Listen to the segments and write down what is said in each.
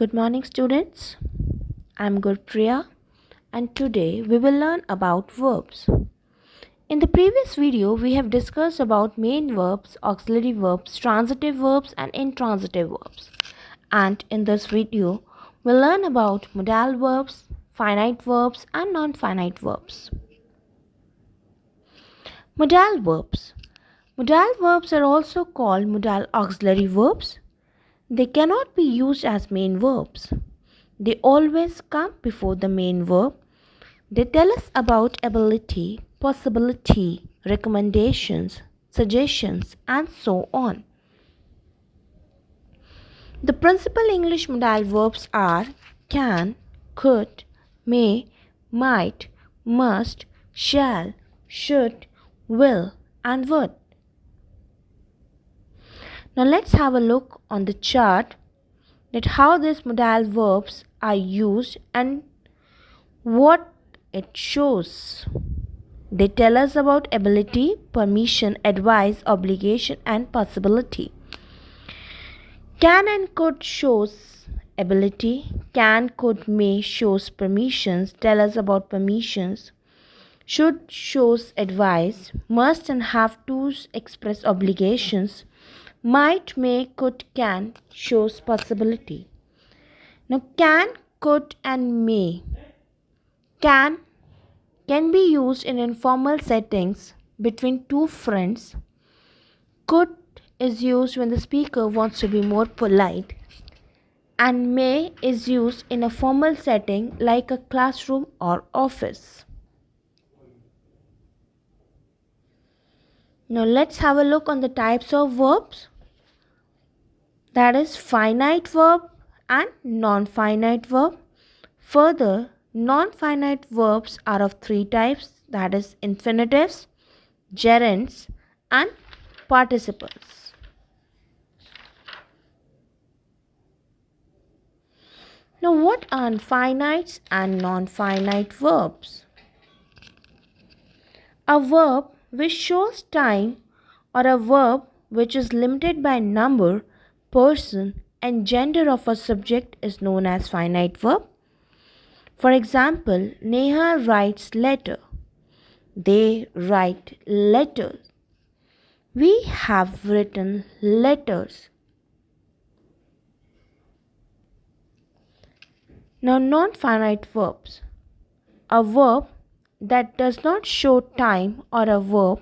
Good morning, students. I'm Gurpriya, and today we will learn about verbs. In the previous video, we have discussed about main verbs, auxiliary verbs, transitive verbs, and intransitive verbs. And in this video, we'll learn about modal verbs, finite verbs, and non-finite verbs. Modal verbs. Modal verbs are also called modal auxiliary verbs. They cannot be used as main verbs. They always come before the main verb. They tell us about ability, possibility, recommendations, suggestions, and so on. The principal English modal verbs are can, could, may, might, must, shall, should, will, and would. Now let's have a look on the chart that how these modal verbs are used and what it shows. They tell us about ability, permission, advice, obligation, and possibility. Can and could shows ability. Can, could, may shows permissions, tell us about permissions. Should shows advice. Must and have to express obligations. Might, may, could, can shows possibility. Now can, could, and may. Can be used in informal settings between two friends. Could is used when the speaker wants to be more polite. And may is used in a formal setting like a classroom or office. Now let's have a look on the types of verbs. That is finite verb and non-finite verb. Further, non-finite verbs are of three types, that is infinitives, gerunds, and participles. Now what are finite and non-finite verbs? A verb which shows time or a verb which is limited by number, person, and gender of a subject is known as finite verb. For example, Neha writes letter. They write letters. We have written letters. Now non-finite verbs. A verb that does not show time or a verb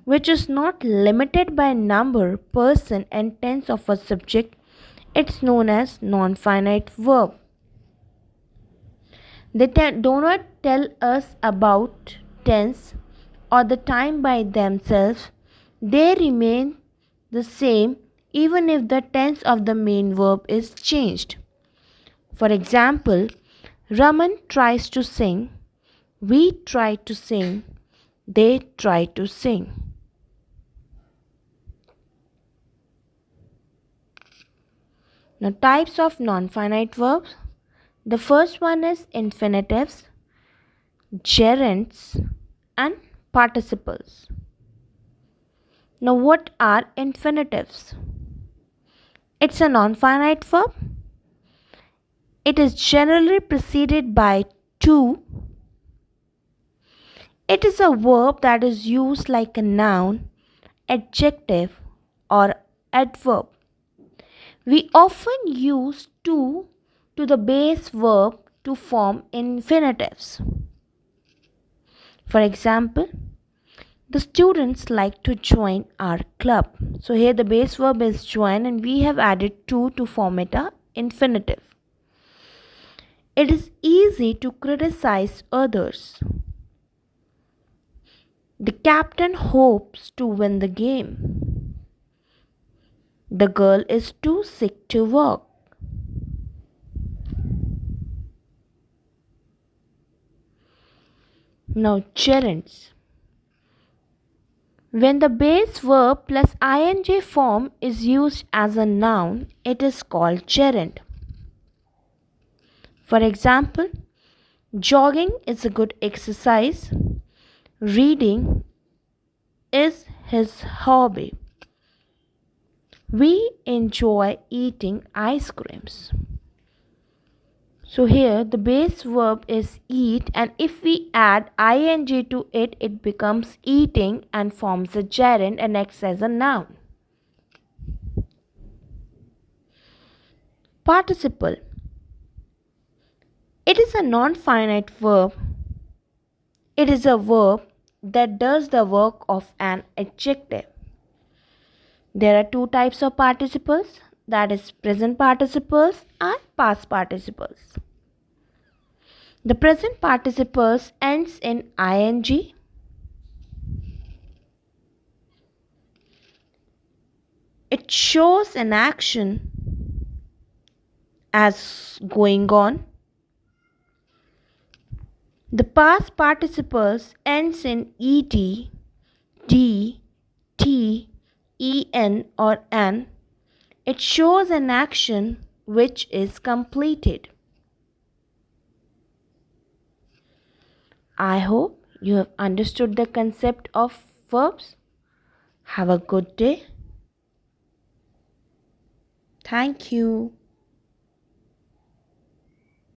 which is not limited by number, person, and tense of a subject, it's known as non-finite verb. They do not tell us about tense or the time by themselves. They remain the same even if the tense of the main verb is changed. For example, Raman tries to sing. We try to sing. They try to sing. Now types of non-finite verbs. The first one is infinitives, gerunds, and participles. Now what are infinitives? It's a non-finite verb. It is generally preceded by to. It is a verb that is used like a noun, adjective, or adverb. We often use to the base verb to form infinitives. For example, the students like to join our club. So here the base verb is join and we have added to form it an infinitive. It is easy to criticize others. The captain hopes to win the game. The girl is too sick to walk. Now gerunds. When the base verb plus ing form is used as a noun, it is called gerund. For example, jogging is a good exercise. Reading is his hobby. We enjoy eating ice creams. So here the base verb is eat, and if we add ing to it, it becomes eating and forms a gerund and acts as a noun. Participle. It is a non-finite verb. It is a verb that does the work of an adjective. There are two types of participles, that is present participles and past participles. The present participles ends in ing. It shows an action as going on. The past participles ends in ed, d, t, en or an. It shows an action which is completed. I hope you have understood the concept of verbs. Have a good day. Thank you.